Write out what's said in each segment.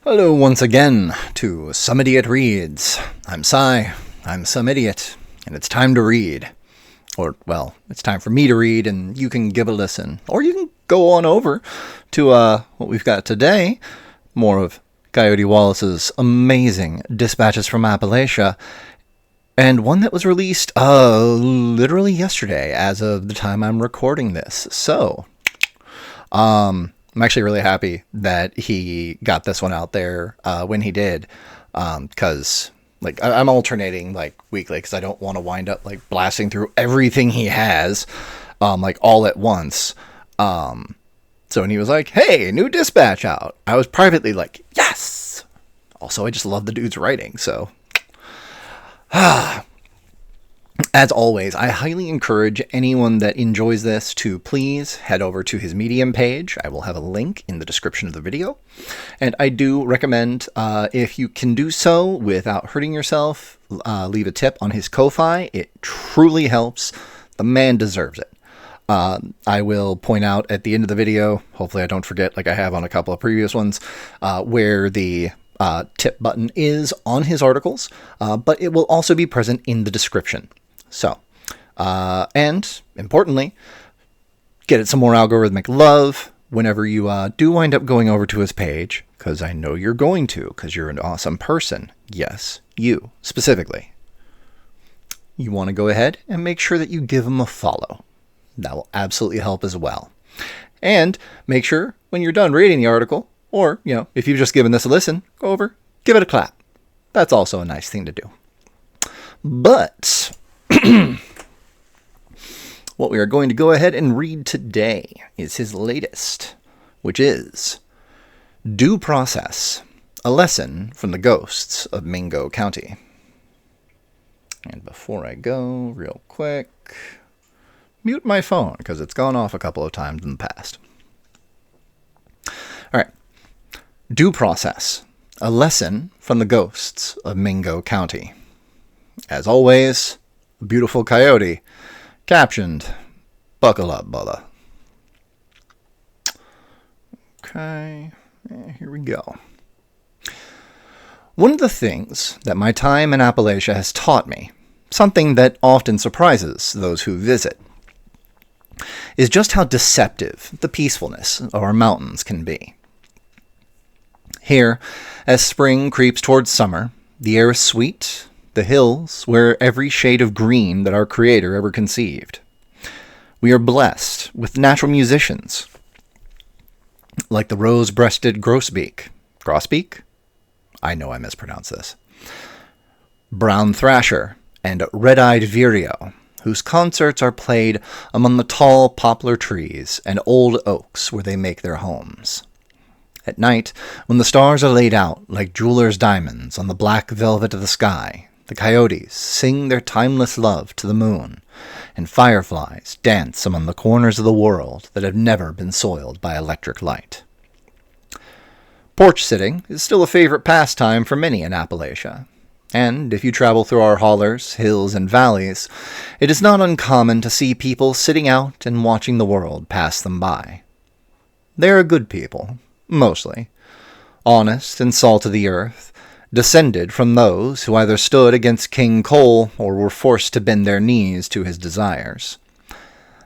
Hello once again to Some Idiot Reads. I'm Cy, I'm some idiot, and it's time to read. Or, well, it's time for me to read, and you can give a listen. Or you can go on over to what we've got today, more of Coyote Wallace's amazing Dispatches from Appalachia, and one that was released literally yesterday as of the time I'm recording this. So, I'm actually really happy that he got this one out there when he did, because I'm alternating weekly because I don't want to wind up blasting through everything he has all at once. So when he was like, "Hey, new dispatch out," I was privately like, "Yes." Also, I just love the dude's writing, so as always, I highly encourage anyone that enjoys this to please head over to his Medium page. I will have a link in the description of the video. And I do recommend, if you can do so without hurting yourself, leave a tip on his Ko-Fi. It truly helps. The man deserves it. I will point out at the end of the video, hopefully I don't forget like I have on a couple of previous ones, where the tip button is on his articles, but it will also be present in the description. So, and importantly, get it some more algorithmic love whenever you do wind up going over to his page, because I know you're going to, because you're an awesome person. Yes, you, specifically. You want to go ahead and make sure that you give him a follow. That will absolutely help as well. And make sure when you're done reading the article, or, if you've just given this a listen, go over, give it a clap. That's also a nice thing to do. But what we are going to go ahead and read today is his latest, which is Due Process, a lesson from the ghosts of Mingo County. And before I go, real quick, mute my phone because it's gone off a couple of times in the past. All right. Due Process, a lesson from the ghosts of Mingo County. As always, beautiful coyote, captioned, "Buckle up, brother." Okay, here we go. One of the things that my time in Appalachia has taught me, something that often surprises those who visit, is just how deceptive the peacefulness of our mountains can be. Here, as spring creeps towards summer, the air is sweet. The hills wear every shade of green that our Creator ever conceived. We are blessed with natural musicians, like the rose-breasted grosbeak. Grosbeak? I know I mispronounced this. Brown thrasher and red-eyed vireo, whose concerts are played among the tall poplar trees and old oaks where they make their homes. At night, when the stars are laid out like jewelers' diamonds on the black velvet of the sky, the coyotes sing their timeless love to the moon, and fireflies dance among the corners of the world that have never been soiled by electric light. Porch sitting is still a favorite pastime for many in Appalachia, and if you travel through our hollers, hills, and valleys, it is not uncommon to see people sitting out and watching the world pass them by. They are good people, mostly, honest and salt of the earth, descended from those who either stood against King Cole or were forced to bend their knees to his desires.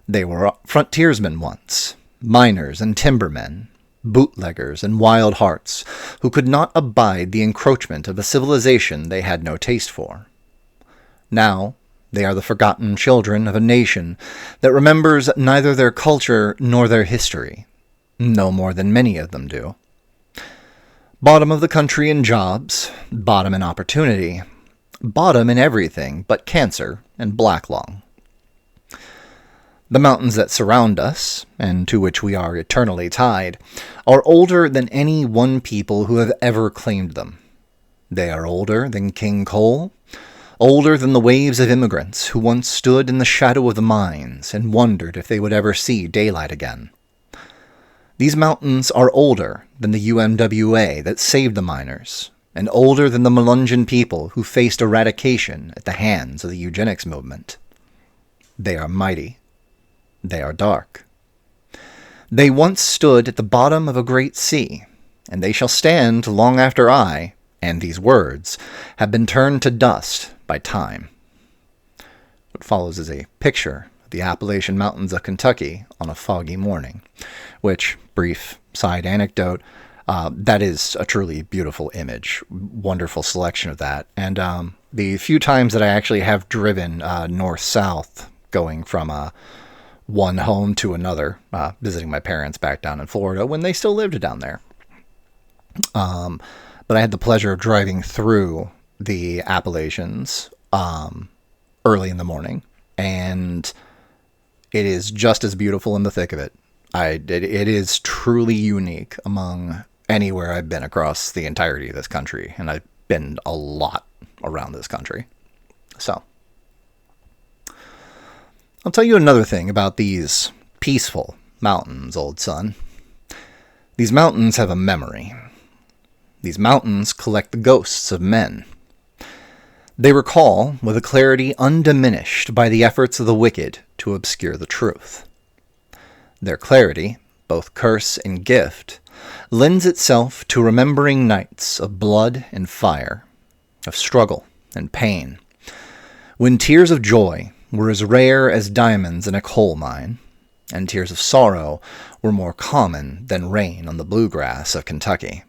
They were frontiersmen once, miners and timbermen, bootleggers and wild hearts who could not abide the encroachment of a civilization they had no taste for. Now they are the forgotten children of a nation that remembers neither their culture nor their history, no more than many of them do. Bottom of the country in jobs, bottom in opportunity, bottom in everything but cancer and black lung. The mountains that surround us, and to which we are eternally tied, are older than any one people who have ever claimed them. They are older than King Cole, older than the waves of immigrants who once stood in the shadow of the mines and wondered if they would ever see daylight again. These mountains are older than the UMWA that saved the miners, and older than the Melungeon people who faced eradication at the hands of the eugenics movement. They are mighty. They are dark. They once stood at the bottom of a great sea, and they shall stand long after I, and these words, have been turned to dust by time. What follows is a picture of the Appalachian Mountains of Kentucky on a foggy morning, which, brief side anecdote, that is a truly beautiful image. Wonderful selection of that. And the few times that I actually have driven north-south, going from one home to another, visiting my parents back down in Florida when they still lived down there. But I had the pleasure of driving through the Appalachians early in the morning, and it is just as beautiful in the thick of it. It is truly unique among anywhere I've been across the entirety of this country, and I've been a lot around this country. So, I'll tell you another thing about these peaceful mountains, old son. These mountains have a memory. These mountains collect the ghosts of men. They recall with a clarity undiminished by the efforts of the wicked to obscure the truth. Their clarity, both curse and gift, lends itself to remembering nights of blood and fire, of struggle and pain, when tears of joy were as rare as diamonds in a coal mine, and tears of sorrow were more common than rain on the bluegrass of Kentucky.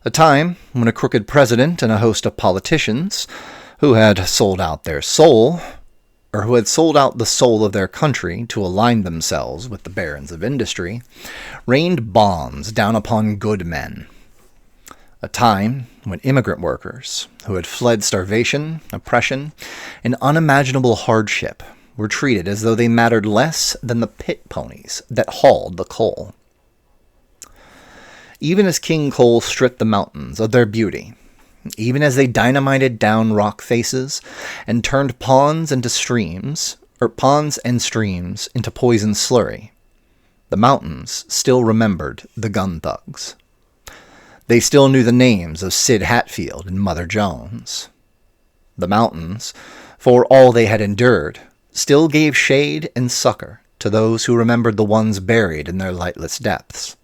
A time when a crooked president and a host of politicians who had sold out their soul, or who had sold out the soul of their country to align themselves with the barons of industry, rained bombs down upon good men. A time when immigrant workers, who had fled starvation, oppression, and unimaginable hardship, were treated as though they mattered less than the pit ponies that hauled the coal. Even as King Coal stripped the mountains of their beauty, even as they dynamited down rock faces and turned ponds and streams into poison slurry, the mountains still remembered the gun thugs. They still knew the names of Sid Hatfield and Mother Jones. The mountains, for all they had endured, still gave shade and succor to those who remembered the ones buried in their lightless depths.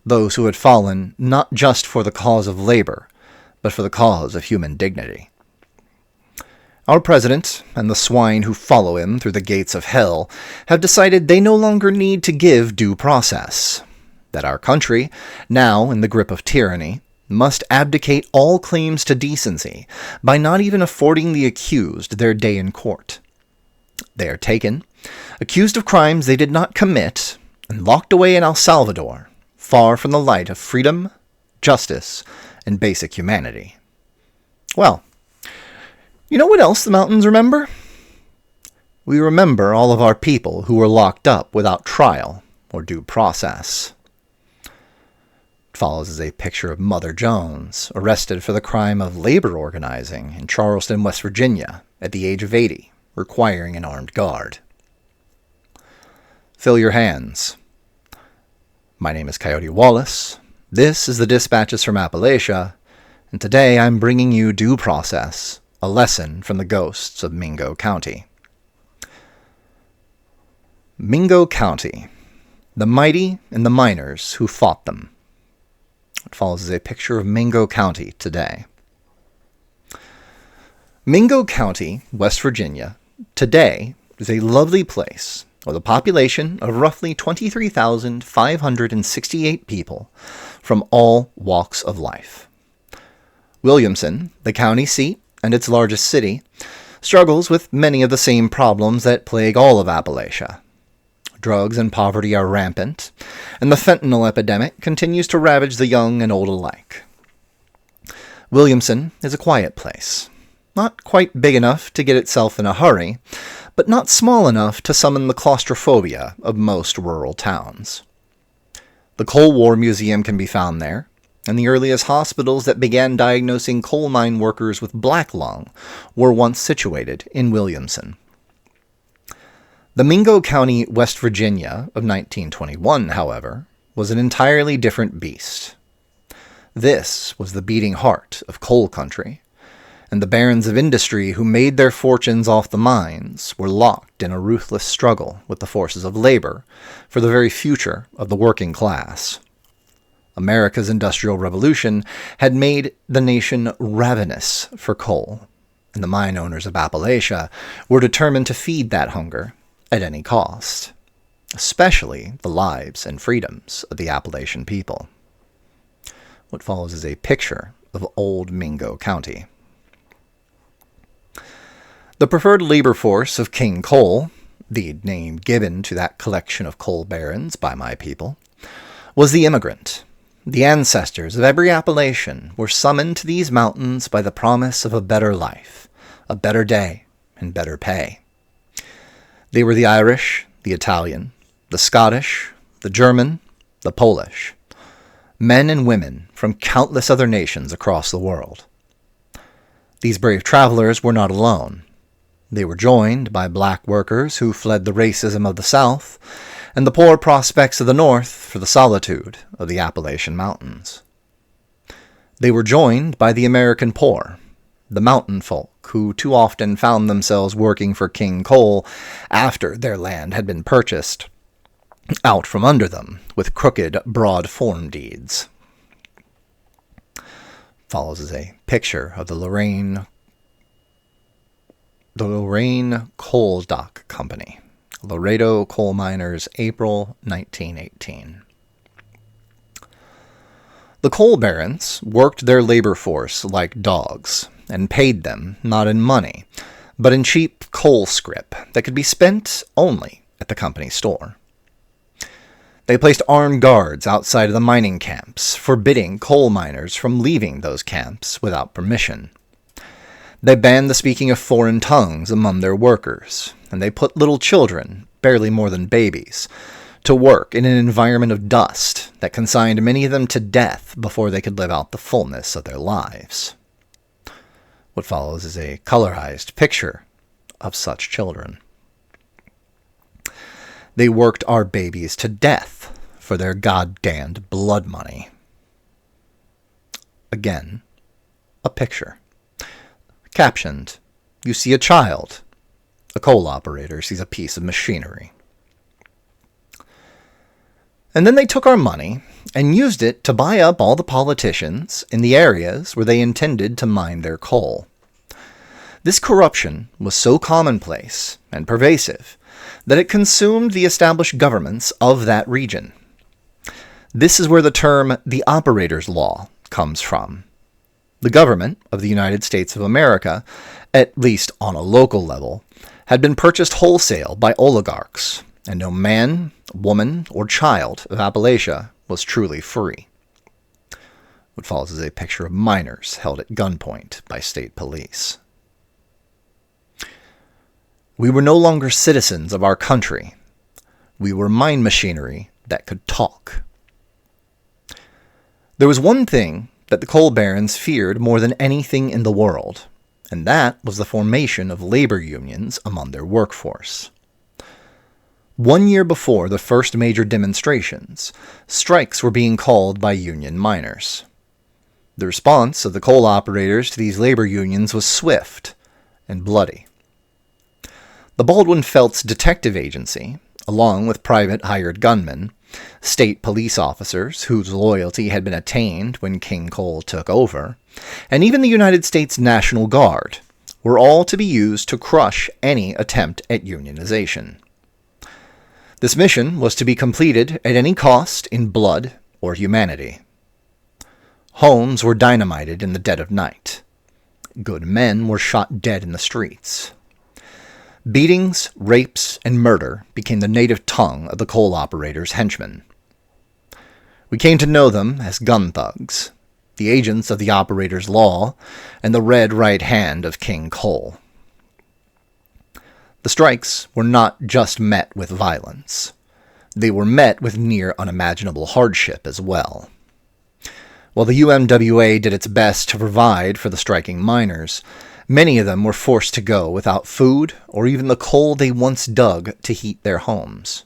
Those who had fallen not just for the cause of labor, but for the cause of human dignity. Our president and the swine who follow him through the gates of hell have decided they no longer need to give due process, that our country, now in the grip of tyranny, must abdicate all claims to decency by not even affording the accused their day in court. They are taken, accused of crimes they did not commit, and locked away in El Salvador, far from the light of freedom, justice, and basic humanity. Well, you know what else the mountains remember? We remember all of our people who were locked up without trial or due process. It follows as a picture of Mother Jones, arrested for the crime of labor organizing in Charleston, West Virginia, at the age of 80, requiring an armed guard. Fill your hands. My name is Coyote Wallace. This is the Dispatches from Appalachia, and today I'm bringing you Due Process, a lesson from the ghosts of Mingo County. Mingo County, the mighty and the miners who fought them. What follows is a picture of Mingo County today. Mingo County, West Virginia, today is a lovely place with a population of roughly 23,568 people from all walks of life. Williamson, the county seat and its largest city, struggles with many of the same problems that plague all of Appalachia. Drugs and poverty are rampant, and the fentanyl epidemic continues to ravage the young and old alike. Williamson is a quiet place, not quite big enough to get itself in a hurry, but not small enough to summon the claustrophobia of most rural towns. The Coal War Museum can be found there, and the earliest hospitals that began diagnosing coal mine workers with black lung were once situated in Williamson. The Mingo County, West Virginia of 1921, however, was an entirely different beast. This was the beating heart of coal country, and the barons of industry who made their fortunes off the mines were locked in a ruthless struggle with the forces of labor for the very future of the working class. America's Industrial Revolution had made the nation ravenous for coal, and the mine owners of Appalachia were determined to feed that hunger at any cost, especially the lives and freedoms of the Appalachian people. What follows is a picture of old Mingo County. The preferred labor force of King Coal, the name given to that collection of coal barons by my people, was the immigrant. The ancestors of every Appalachian were summoned to these mountains by the promise of a better life, a better day, and better pay. They were the Irish, the Italian, the Scottish, the German, the Polish, men and women from countless other nations across the world. These brave travelers were not alone. They were joined by black workers who fled the racism of the South and the poor prospects of the North for the solitude of the Appalachian Mountains. They were joined by the American poor, the mountain folk who too often found themselves working for King Coal after their land had been purchased out from under them with crooked, broad form deeds. Follows is a picture of the Lorraine Coal Dock Company, Laredo Coal Miners, April 1918. The coal barons worked their labor force like dogs and paid them not in money, but in cheap coal scrip that could be spent only at the company store. They placed armed guards outside of the mining camps, forbidding coal miners from leaving those camps without permission. They banned the speaking of foreign tongues among their workers, and they put little children, barely more than babies, to work in an environment of dust that consigned many of them to death before they could live out the fullness of their lives. What follows is a colorized picture of such children. They worked our babies to death for their goddamned blood money. Again, a picture. Captioned, "You see a child. A coal operator sees a piece of machinery." And then they took our money and used it to buy up all the politicians in the areas where they intended to mine their coal. This corruption was so commonplace and pervasive that it consumed the established governments of that region. This is where the term the operator's law comes from. The government of the United States of America, at least on a local level, had been purchased wholesale by oligarchs, and no man, woman, or child of Appalachia was truly free. What follows is a picture of miners held at gunpoint by state police. We were no longer citizens of our country. We were mine machinery that could talk. There was one thing that the coal barons feared more than anything in the world, and that was the formation of labor unions among their workforce. 1 year before the first major demonstrations, strikes were being called by union miners. The response of the coal operators to these labor unions was swift and bloody. The Baldwin Felts Detective Agency, along with private hired gunmen, state police officers whose loyalty had been attained when King Coal took over, and even the United States National Guard, were all to be used to crush any attempt at unionization. This mission was to be completed at any cost in blood or humanity. Homes were dynamited in the dead of night. Good men were shot dead in the streets. Beatings, rapes, and murder became the native tongue of the coal operators' henchmen. We came to know them as gun thugs, the agents of the operator's law, and the red right hand of King Coal. The strikes were not just met with violence. They were met with near unimaginable hardship as well. While the UMWA did its best to provide for the striking miners, many of them were forced to go without food or even the coal they once dug to heat their homes.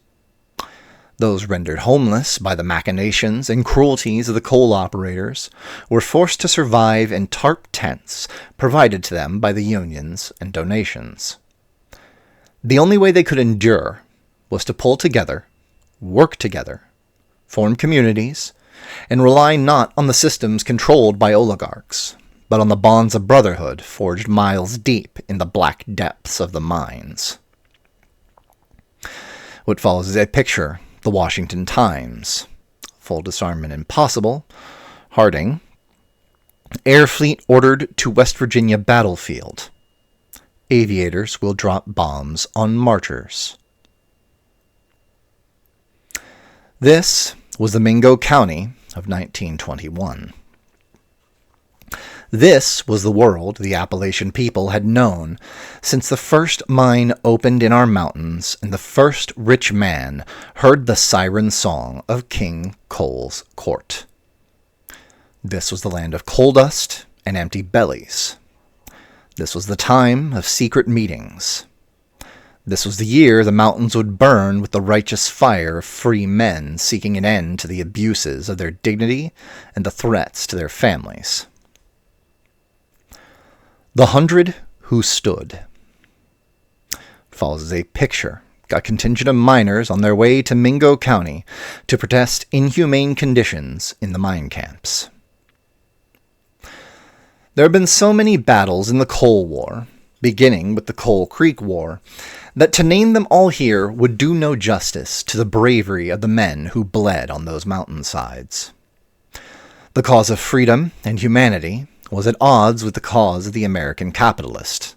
Those rendered homeless by the machinations and cruelties of the coal operators were forced to survive in tarp tents provided to them by the unions and donations. The only way they could endure was to pull together, work together, form communities, and rely not on the systems controlled by oligarchs, but on the bonds of brotherhood forged miles deep in the black depths of the mines. What follows is a picture, the Washington Times. Full disarmament impossible. Harding. Air fleet ordered to West Virginia battlefield. Aviators will drop bombs on marchers. This was the Mingo County of 1921. This was the world the Appalachian people had known since the first mine opened in our mountains and the first rich man heard the siren song of King Cole's court. This was the land of coal dust and empty bellies. This was the time of secret meetings. This was the year the mountains would burn with the righteous fire of free men seeking an end to the abuses of their dignity and the threats to their families. The 100 Who Stood follows as a picture. A contingent of miners on their way to Mingo County to protest inhumane conditions in the mine camps. There have been so many battles in the Coal War, beginning with the Coal Creek War, that to name them all here would do no justice to the bravery of the men who bled on those mountainsides. The cause of freedom and humanity was at odds with the cause of the American capitalist.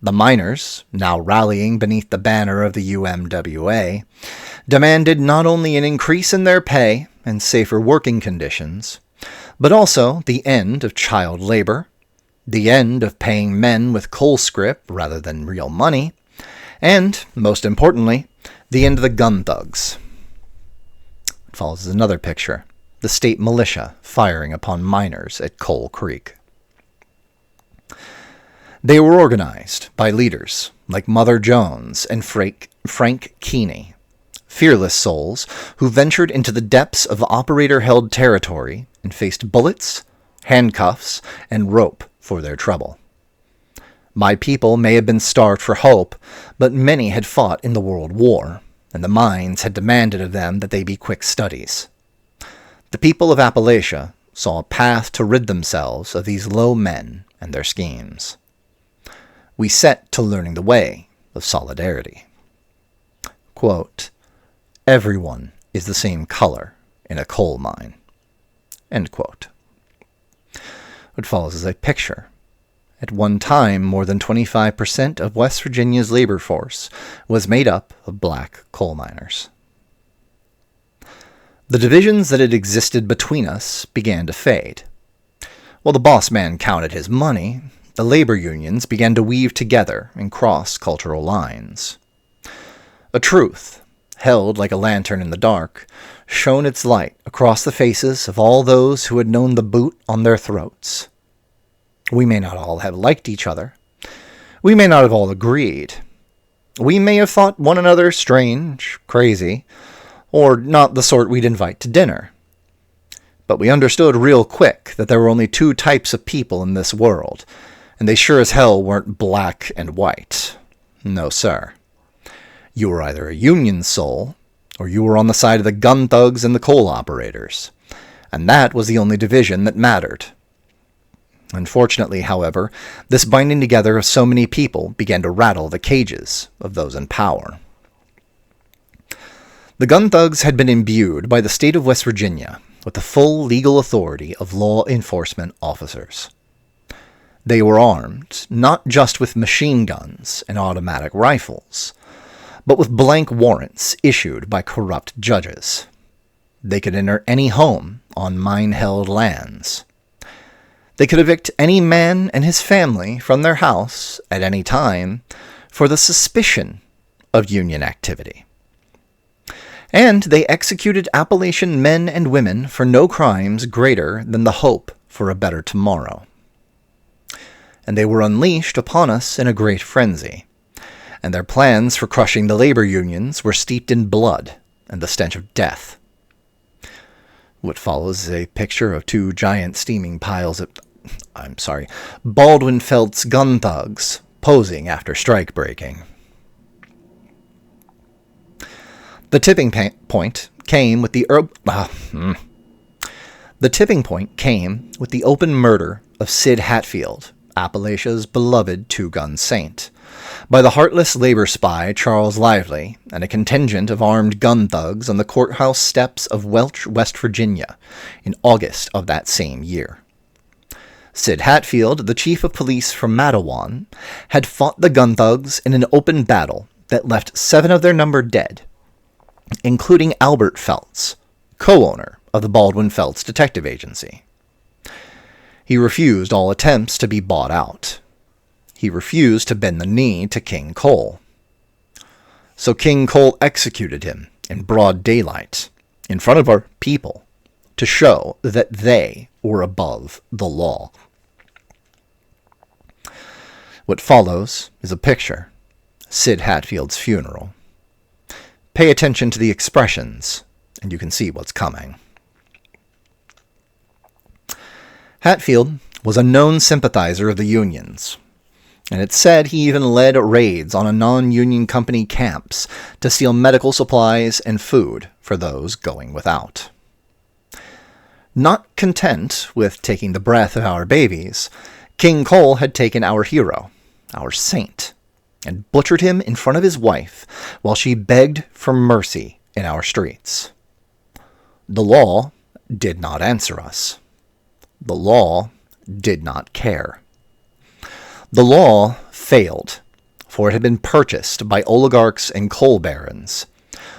The miners, now rallying beneath the banner of the UMWA, demanded not only an increase in their pay and safer working conditions, but also the end of child labor, the end of paying men with coal scrip rather than real money, and, most importantly, the end of the gun thugs. It follows another picture, the state militia firing upon miners at Coal Creek. They were organized by leaders like Mother Jones and Frank Keeney, fearless souls who ventured into the depths of operator-held territory and faced bullets, handcuffs, and rope for their trouble. My people may have been starved for hope, but many had fought in the World War, and the mines had demanded of them that they be quick studies. The people of Appalachia saw a path to rid themselves of these low men and their schemes. We set to learning the way of solidarity. Quote, "Everyone is the same color in a coal mine." End quote. What follows is a picture. At one time, more than 25% of West Virginia's labor force was made up of black coal miners. The divisions that had existed between us began to fade. While the boss man counted his money, the labor unions began to weave together and cross cultural lines. A truth, held like a lantern in the dark, shone its light across the faces of all those who had known the boot on their throats. We may not all have liked each other. We may not have all agreed. We may have thought one another strange, crazy, or not the sort we'd invite to dinner. But we understood real quick that there were only two types of people in this world, and they sure as hell weren't black and white. No, sir. You were either a Union soul, or you were on the side of the gun thugs and the coal operators, and that was the only division that mattered. Unfortunately, however, this binding together of so many people began to rattle the cages of those in power. The gun thugs had been imbued by the state of West Virginia with the full legal authority of law enforcement officers. They were armed not just with machine guns and automatic rifles, but with blank warrants issued by corrupt judges. They could enter any home on mine-held lands. They could evict any man and his family from their house at any time for the suspicion of Union activity. And they executed Appalachian men and women for no crimes greater than the hope for a better tomorrow. And they were unleashed upon us in a great frenzy, and their plans for crushing the labor unions were steeped in blood and the stench of death. What follows is a picture of two giant steaming piles of, Baldwin Felt's gun thugs posing after strike breaking. The tipping point came with the The tipping point came with the open murder of Sid Hatfield, Appalachia's beloved two-gun saint, by the heartless labor spy Charles Lively and a contingent of armed gun thugs on the courthouse steps of Welch, West Virginia, in August of that same year. Sid Hatfield, the chief of police from Mattawan, had fought the gun thugs in an open battle that left 7 of their number dead, including Albert Feltz, co-owner of the Baldwin Feltz Detective Agency. He refused all attempts to be bought out. He refused to bend the knee to King Cole. So King Cole executed him in broad daylight, in front of our people, to show that they were above the law. What follows is a picture, Sid Hatfield's funeral. Pay attention to the expressions, and you can see what's coming. Hatfield was a known sympathizer of the unions, and it's said he even led raids on a non-union company camps to steal medical supplies and food for those going without. Not content with taking the breath of our babies, King Cole had taken our hero, our saint, and butchered him in front of his wife while she begged for mercy in our streets. The law did not answer us. The law did not care. The law failed, for it had been purchased by oligarchs and coal barons,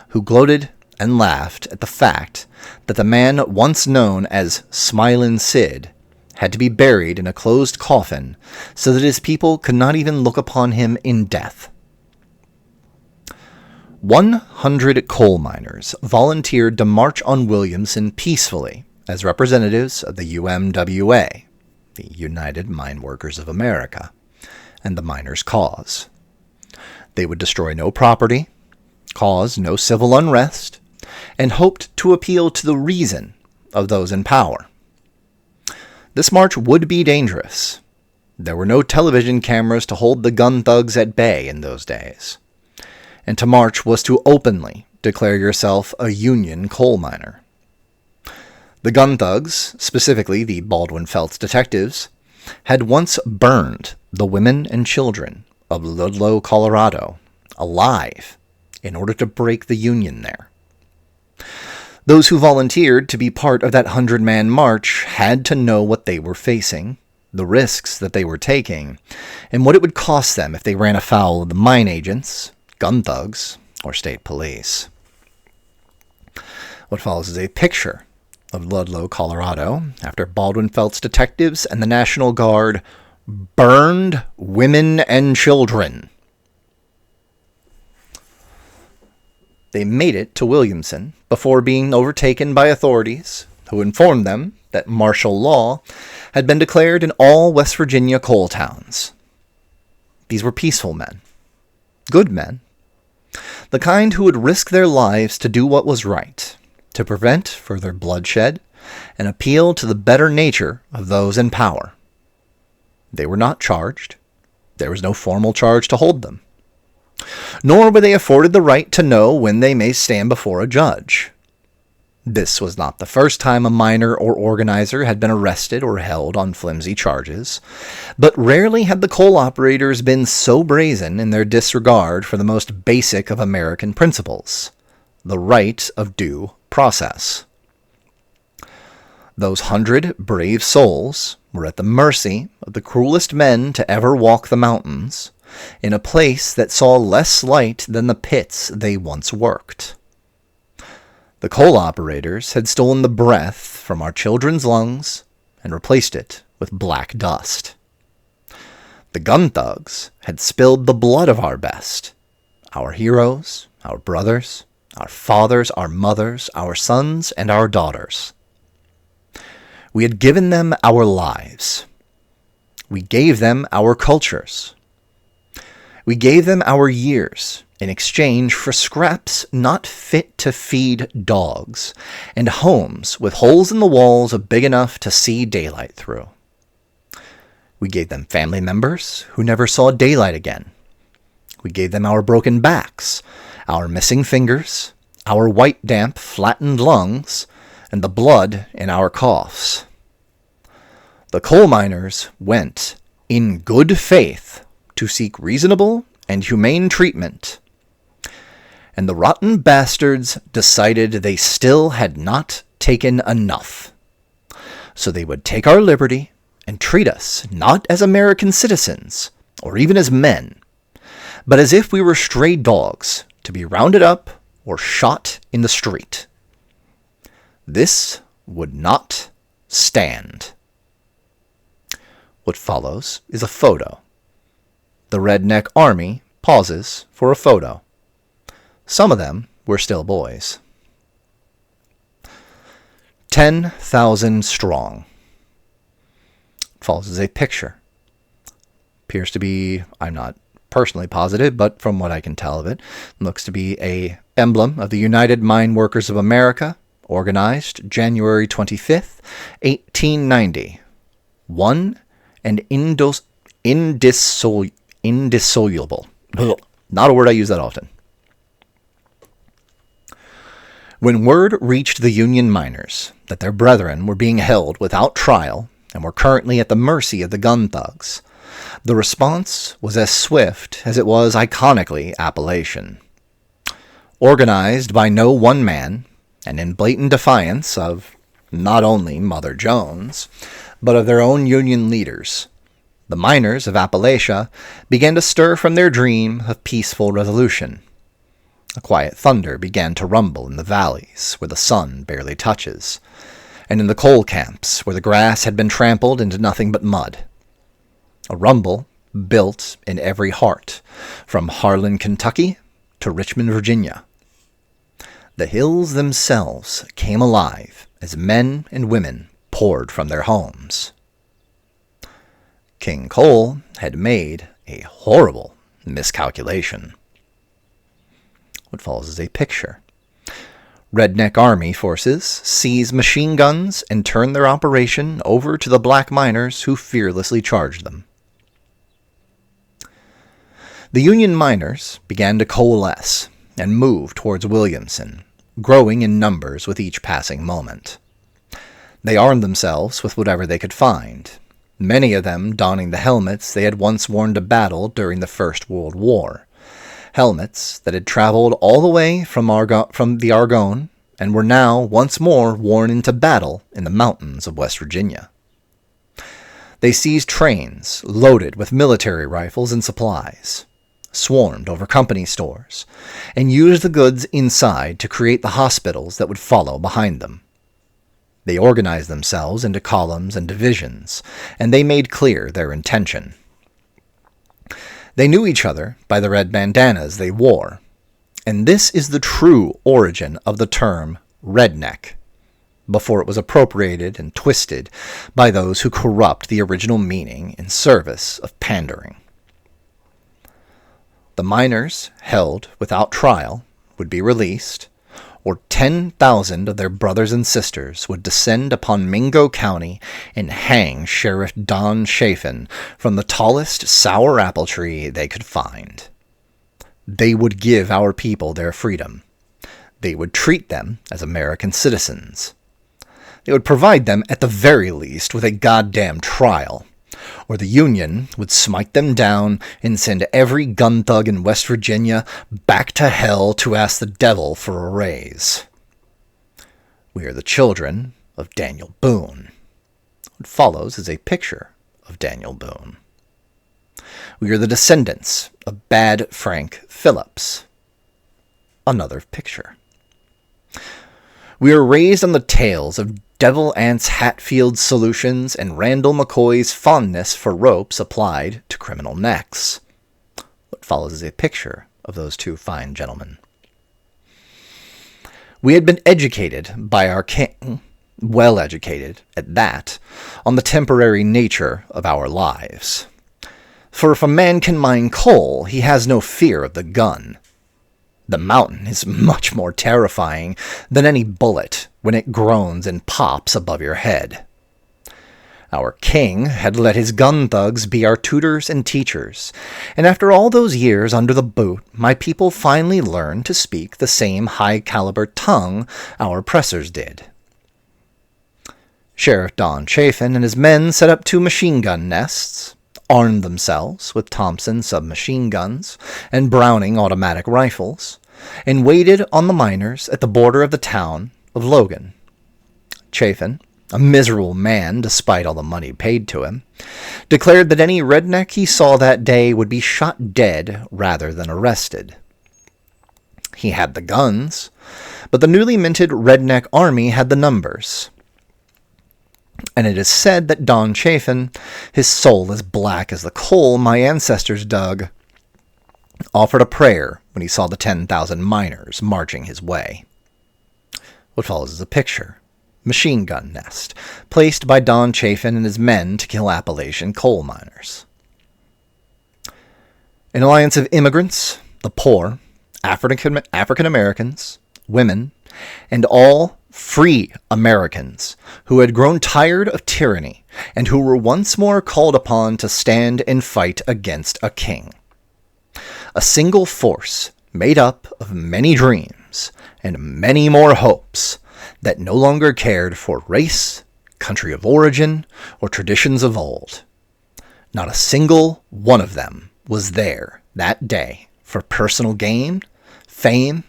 who gloated and laughed at the fact that the man once known as Smilin' Sid had to be buried in a closed coffin so that his people could not even look upon him in death. 100 coal miners volunteered to march on Williamson peacefully as representatives of the UMWA, the United Mine Workers of America, and the miners' cause. They would destroy no property, cause no civil unrest, and hoped to appeal to the reason of those in power. This march would be dangerous. There were no television cameras to hold the gun thugs at bay in those days. And to march was to openly declare yourself a Union coal miner. The gun thugs, specifically the Baldwin Feltz detectives, had once burned the women and children of Ludlow, Colorado, alive in order to break the Union there. Those who volunteered to be part of that 100-man march had to know what they were facing, the risks that they were taking, and what it would cost them if they ran afoul of the mine agents, gun thugs, or state police. What follows is a picture of Ludlow, Colorado, after Baldwin Feltz detectives and the National Guard burned women and children. They made it to Williamson before being overtaken by authorities, who informed them that martial law had been declared in all West Virginia coal towns. These were peaceful men, good men, the kind who would risk their lives to do what was right, to prevent further bloodshed, and appeal to the better nature of those in power. They were not charged. There was no formal charge to hold them. Nor were they afforded the right to know when they may stand before a judge. This was not the first time a miner or organizer had been arrested or held on flimsy charges, but rarely had the coal operators been so brazen in their disregard for the most basic of American principles, the right of due process. Those 100 brave souls were at the mercy of the cruelest men to ever walk the mountains, in a place that saw less light than the pits they once worked. The coal operators had stolen the breath from our children's lungs and replaced it with black dust. The gun thugs had spilled the blood of our best, our heroes, our brothers, our fathers, our mothers, our sons, and our daughters. We had given them our lives. We gave them our cultures. We gave them our years in exchange for scraps not fit to feed dogs and homes with holes in the walls big enough to see daylight through. We gave them family members who never saw daylight again. We gave them our broken backs, our missing fingers, our white damp flattened lungs, and the blood in our coughs. The coal miners went, in good faith, to seek reasonable and humane treatment, and the rotten bastards decided they still had not taken enough. So they would take our liberty and treat us not as American citizens, or even as men, but as if we were stray dogs to be rounded up or shot in the street. This would not stand. What follows is a photo. The redneck army pauses for a photo. Some of them were still boys. 10,000 strong. Follows as a picture. Appears to be, I'm not personally positive, but from what I can tell of it, looks to be a emblem of the United Mine Workers of America, organized January 25th, 1890. One and indissoluble. Not a word I use that often. When word reached the Union miners that their brethren were being held without trial and were currently at the mercy of the gun thugs, the response was as swift as it was iconically Appalachian. Organized by no one man, and in blatant defiance of not only Mother Jones, but of their own Union leaders, the miners of Appalachia began to stir from their dream of peaceful resolution. A quiet thunder began to rumble in the valleys where the sun barely touches, and in the coal camps where the grass had been trampled into nothing but mud. A rumble built in every heart, from Harlan, Kentucky to Richmond, Virginia. The hills themselves came alive as men and women poured from their homes. King Cole had made a horrible miscalculation. What follows is a picture. Redneck Army forces seize machine guns and turn their operation over to the black miners who fearlessly charged them. The Union miners began to coalesce and move towards Williamson, growing in numbers with each passing moment. They armed themselves with whatever they could find, many of them donning the helmets they had once worn to battle during the First World War. Helmets that had traveled all the way from the Argonne and were now once more worn into battle in the mountains of West Virginia. They seized trains loaded with military rifles and supplies, swarmed over company stores, and used the goods inside to create the hospitals that would follow behind them. They organized themselves into columns and divisions, and they made clear their intention. They knew each other by the red bandanas they wore, and this is the true origin of the term redneck, before it was appropriated and twisted by those who corrupt the original meaning in service of pandering. The miners held without trial would be released, or 10,000 of their brothers and sisters would descend upon Mingo County and hang Sheriff Don Chafin from the tallest sour apple tree they could find. They would give our people their freedom. They would treat them as American citizens. They would provide them, at the very least, with a goddamn trial, or the Union would smite them down and send every gun thug in West Virginia back to hell to ask the devil for a raise. We are the children of Daniel Boone. What follows is a picture of Daniel Boone. We are the descendants of Bad Frank Phillips. Another picture. We are raised on the tales of Devil Anse Hatfield's solutions and Randall McCoy's fondness for ropes applied to criminal necks. What follows is a picture of those two fine gentlemen. We had been educated by our king, well educated at that, on the temporary nature of our lives. For if a man can mine coal, he has no fear of the gun. The mountain is much more terrifying than any bullet when it groans and pops above your head. Our king had let his gun thugs be our tutors and teachers, and after all those years under the boot, my people finally learned to speak the same high-caliber tongue our oppressors did. Sheriff Don Chafin and his men set up 2 machine gun nests, armed themselves with Thompson submachine guns and Browning automatic rifles, and waited on the miners at the border of the town of Logan. Chafin, a miserable man despite all the money paid to him, declared that any redneck he saw that day would be shot dead rather than arrested. He had the guns, but the newly minted redneck army had the numbers. And it is said that Don Chafin, his soul as black as the coal my ancestors dug, offered a prayer when he saw the 10,000 miners marching his way. What follows is a picture. Machine gun nest, placed by Don Chafin and his men to kill Appalachian coal miners. An alliance of immigrants, the poor, African Americans, women, and all free Americans who had grown tired of tyranny and who were once more called upon to stand and fight against a king. A single force made up of many dreams and many more hopes that no longer cared for race, country of origin, or traditions of old. Not a single one of them was there that day for personal gain, fame,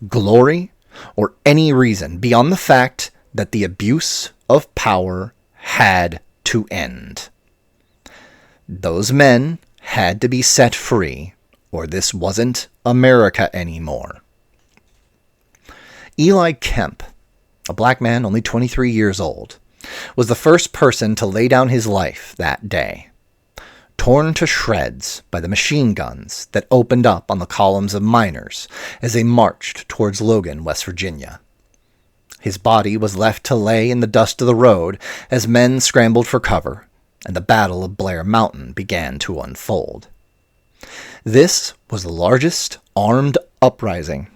glory, or any reason beyond the fact that the abuse of power had to end. Those men had to be set free, or this wasn't America anymore. Eli Kemp, a black man only 23 years old, was the first person to lay down his life that day, torn to shreds by the machine guns that opened up on the columns of miners as they marched towards Logan, West Virginia. His body was left to lay in the dust of the road as men scrambled for cover, and the Battle of Blair Mountain began to unfold. This was the largest armed uprising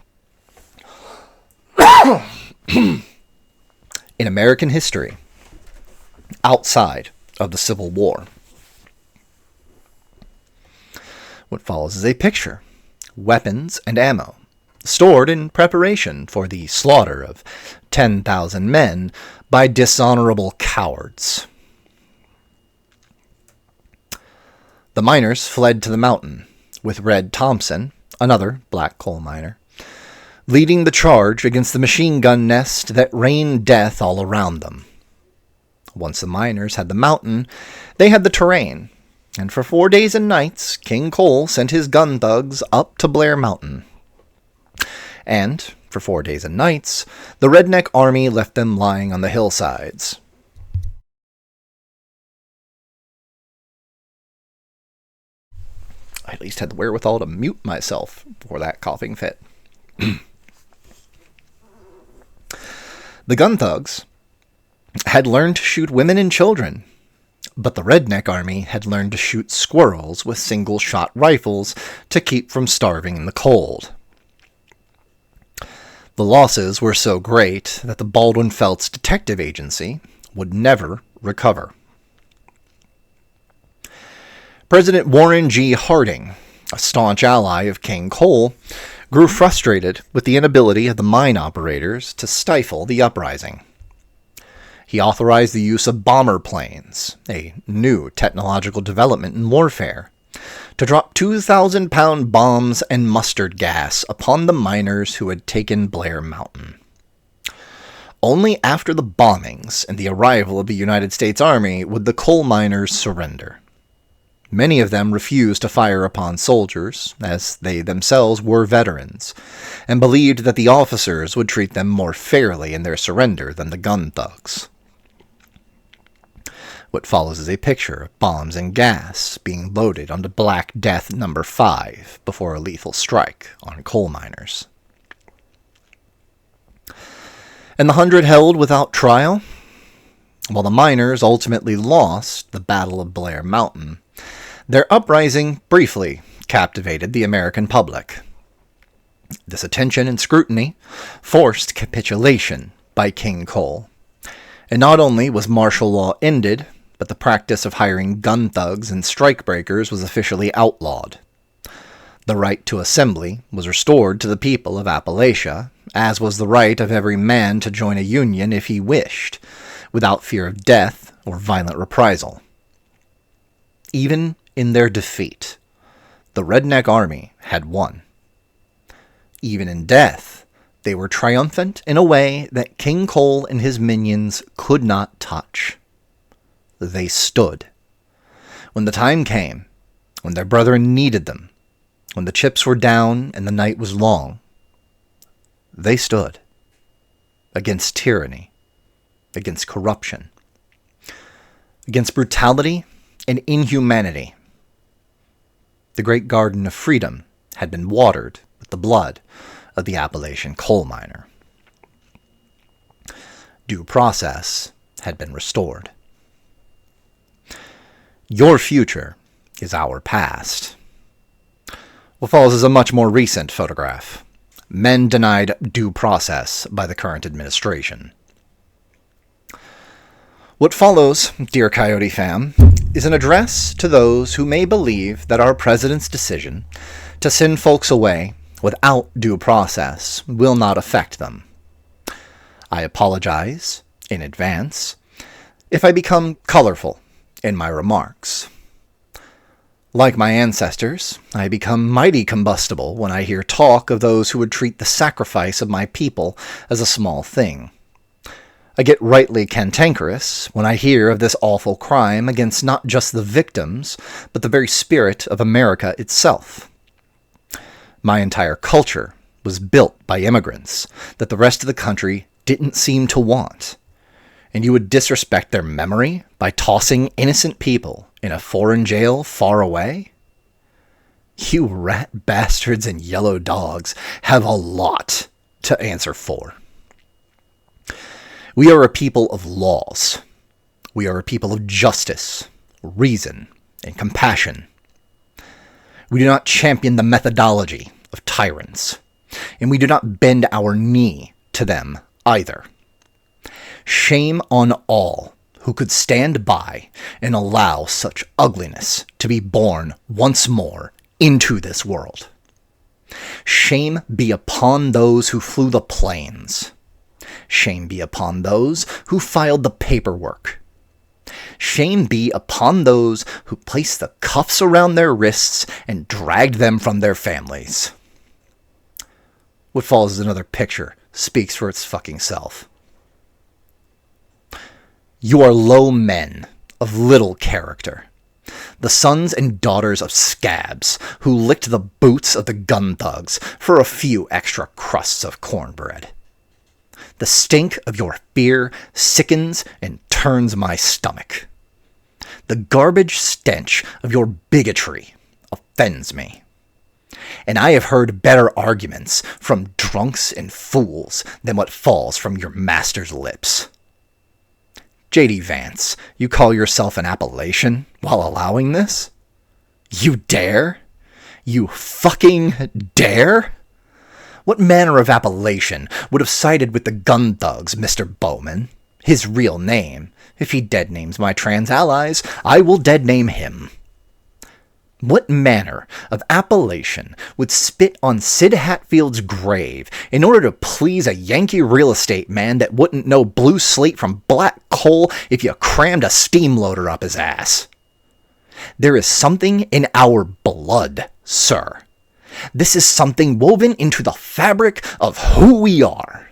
in American history outside of the Civil War. What follows is a picture, weapons and ammo, stored in preparation for the slaughter of 10,000 men by dishonorable cowards. The miners fled to the mountain, with Red Thompson, another black coal miner, leading the charge against the machine gun nest that rained death all around them. Once the miners had the mountain, they had the terrain, and for 4 days and nights, King Cole sent his gun thugs up to Blair Mountain. And, for 4 days and nights, the redneck army left them lying on the hillsides. I at least had the wherewithal to mute myself for that coughing fit. The gun thugs had learned to shoot women and children, but the redneck army had learned to shoot squirrels with single-shot rifles to keep from starving in the cold. The losses were so great that the Baldwin Felts Detective Agency would never recover. President Warren G. Harding, a staunch ally of King Cole, grew frustrated with the inability of the mine operators to stifle the uprising. He authorized the use of bomber planes, a new technological development in warfare, to drop 2,000-pound bombs and mustard gas upon the miners who had taken Blair Mountain. Only after the bombings and the arrival of the United States Army would the coal miners surrender. Many of them refused to fire upon soldiers, as they themselves were veterans, and believed that the officers would treat them more fairly in their surrender than the gun thugs. What follows is a picture of bombs and gas being loaded onto Black Death No. 5 before a lethal strike on coal miners. And the 100 held without trial? While the miners ultimately lost the Battle of Blair Mountain, their uprising briefly captivated the American public. This attention and scrutiny forced capitulation by King Cole, and not only was martial law ended, but the practice of hiring gun thugs and strikebreakers was officially outlawed. The right to assembly was restored to the people of Appalachia, as was the right of every man to join a union if he wished, without fear of death or violent reprisal. Even in their defeat, the Redneck Army had won. Even in death, they were triumphant in a way that King Cole and his minions could not touch. They stood. When the time came, when their brethren needed them, when the chips were down and the night was long, they stood against tyranny, against corruption, against brutality and inhumanity. The great garden of freedom had been watered with the blood of the Appalachian coal miner. Due process had been restored. Your future is our past. What follows is a much more recent photograph. Men denied due process by the current administration. What follows, dear Coyote fam, is an address to those who may believe that our president's decision to send folks away without due process will not affect them. I apologize in advance if I become colorful in my remarks. Like my ancestors, I become mighty combustible when I hear talk of those who would treat the sacrifice of my people as a small thing. I get rightly cantankerous when I hear of this awful crime against not just the victims, but the very spirit of America itself. My entire culture was built by immigrants that the rest of the country didn't seem to want. And you would disrespect their memory by tossing innocent people in a foreign jail far away? You rat bastards and yellow dogs have a lot to answer for. We are a people of laws. We are a people of justice, reason, and compassion. We do not champion the methodology of tyrants, and we do not bend our knee to them either. Shame on all who could stand by and allow such ugliness to be born once more into this world. Shame be upon those who flew the planes. Shame be upon those who filed the paperwork. Shame be upon those who placed the cuffs around their wrists and dragged them from their families. What follows is another picture, speaks for its fucking self. You are low men of little character, the sons and daughters of scabs who licked the boots of the gun thugs for a few extra crusts of cornbread. The stink of your fear sickens and turns my stomach. The garbage stench of your bigotry offends me. And I have heard better arguments from drunks and fools than what falls from your master's lips. J.D. Vance, you call yourself an Appalachian while allowing this? You dare? You fucking dare? What manner of Appalachian would have sided with the gun thugs, Mr. Bowman? His real name. If he dead names my trans allies, I will dead name him. What manner of Appalachian would spit on Sid Hatfield's grave in order to please a Yankee real estate man that wouldn't know blue slate from black coal if you crammed a steam loader up his ass? There is something in our blood, sir. This is something woven into the fabric of who we are.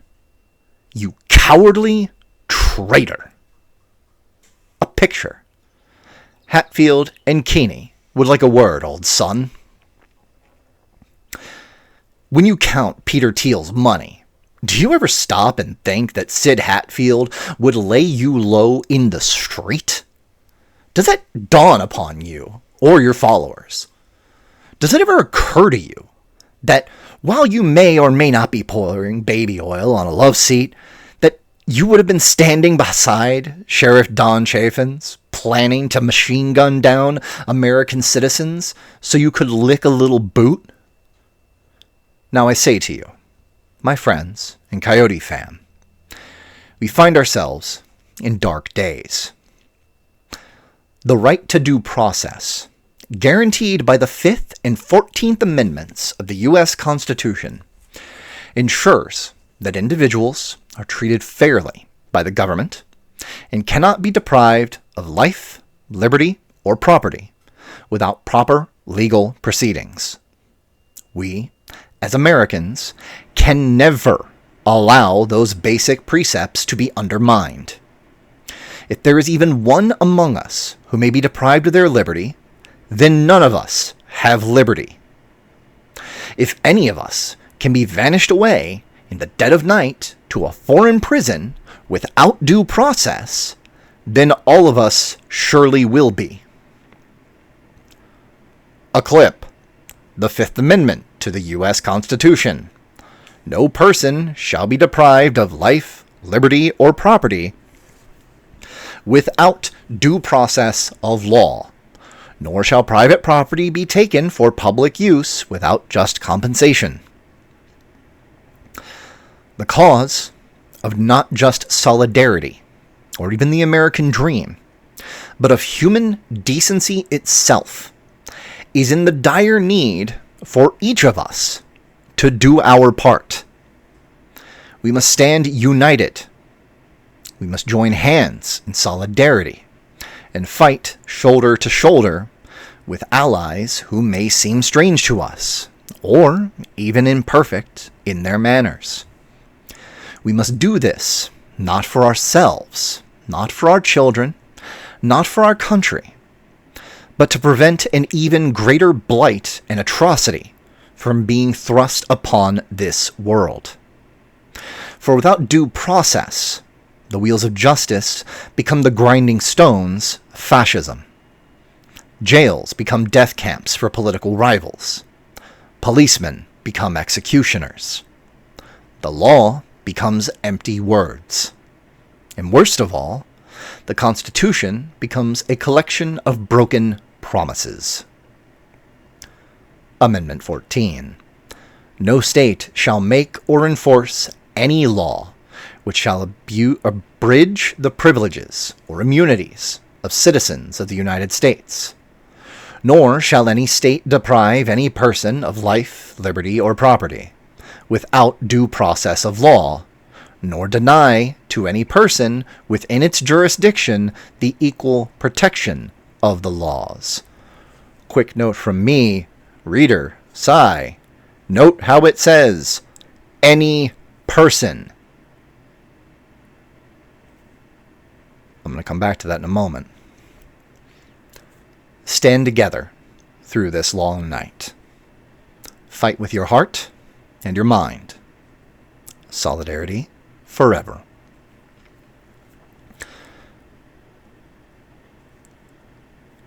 You cowardly traitor. A picture. Hatfield and Keeney would like a word, old son. When you count Peter Thiel's money, do you ever stop and think that Sid Hatfield would lay you low in the street? Does that dawn upon you or your followers? Does it ever occur to you that while you may or may not be pouring baby oil on a love seat, that you would have been standing beside Sheriff Don Chaffins, planning to machine gun down American citizens so you could lick a little boot? Now I say to you, my friends and Coyote fam, we find ourselves in dark days. The right to due process, guaranteed by the 5th and 14th Amendments of the U.S. Constitution, ensures that individuals are treated fairly by the government and cannot be deprived of life, liberty, or property without proper legal proceedings. We, as Americans, can never allow those basic precepts to be undermined. If there is even one among us who may be deprived of their liberty, then none of us have liberty. If any of us can be vanished away in the dead of night to a foreign prison without due process, then all of us surely will be. A clip. The Fifth Amendment to the U.S. Constitution. No person shall be deprived of life, liberty, or property without due process of law, nor shall private property be taken for public use without just compensation. The cause of not just solidarity, or even the American dream, but of human decency itself, is in the dire need for each of us to do our part. We must stand united. We must join hands in solidarity and fight shoulder to shoulder with allies who may seem strange to us, or even imperfect in their manners. We must do this not for ourselves, not for our children, not for our country, but to prevent an even greater blight and atrocity from being thrust upon this world. For without due process, the wheels of justice become the grinding stones of fascism. Jails become death camps for political rivals. Policemen become executioners. The law becomes empty words. And worst of all, the Constitution becomes a collection of broken promises. Amendment 14. No state shall make or enforce any law which shall abridge the privileges or immunities of citizens of the United States. Nor shall any state deprive any person of life, liberty, or property without due process of law, nor deny to any person within its jurisdiction the equal protection of the laws. Quick note from me, reader, sigh. Note how it says, any person. I'm going to come back to that in a moment. Stand together through this long night. Fight with your heart and your mind. Solidarity forever.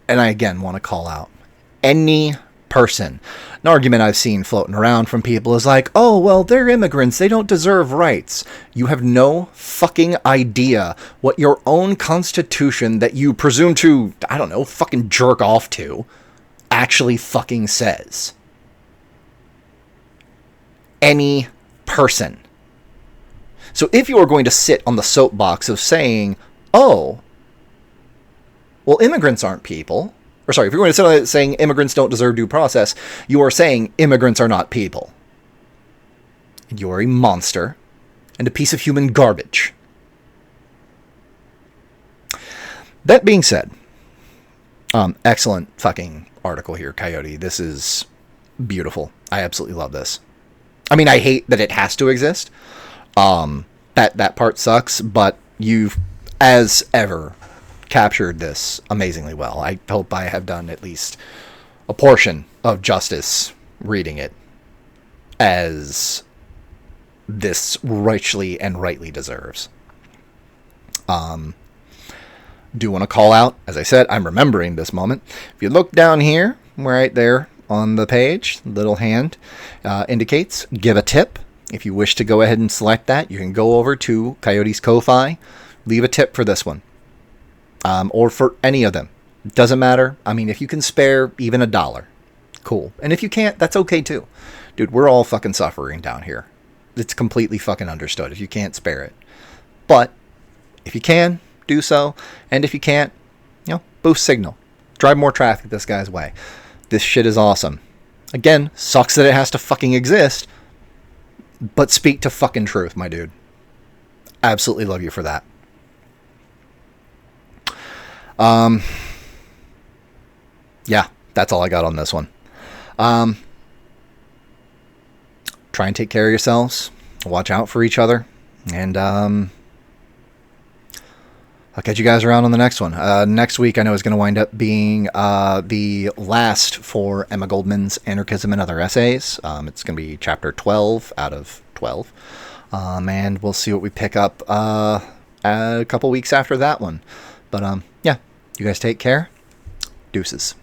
And I again want to call out any person. An argument I've seen floating around from people is like, oh, well, they're immigrants. They don't deserve rights. You have no fucking idea what your own constitution that you presume to, I don't know, fucking jerk off to actually fucking says. Any person. So if you are going to sit on the soapbox of saying, oh, well, immigrants aren't people, or sorry, if you're going to sit on it saying immigrants don't deserve due process, you are saying immigrants are not people. And you are a monster and a piece of human garbage. That being said, excellent fucking article here, Coyote. This is beautiful. I absolutely love this. I mean, I hate that it has to exist. That part sucks, but you've, as ever, captured this amazingly well. I hope I have done at least a portion of justice reading it as this richly and rightly deserves. Do want to call out, as I said, I'm remembering this moment. If you look down here, right there on the page, little hand indicates give a tip. If you wish to go ahead and select that, you can go over to Coyote's Ko-Fi, leave a tip for this one. Or for any of them. It doesn't matter. I mean, if you can spare even $1, cool. And if you can't, that's okay too. Dude, we're all fucking suffering down here. It's completely fucking understood if you can't spare it. But if you can, do so. And if you can't, boost signal. Drive more traffic this guy's way. This shit is awesome. Again, sucks that it has to fucking exist. But speak to fucking truth, my dude. Absolutely love you for that. Yeah, that's all I got on this one. Try and take care of yourselves. Watch out for each other. And I'll catch you guys around on the next one. Next week, I know, is going to wind up being the last for Emma Goldman's Anarchism and Other Essays. It's going to be chapter 12 out of 12. And we'll see what we pick up a couple weeks after that one. But yeah, you guys take care. Deuces.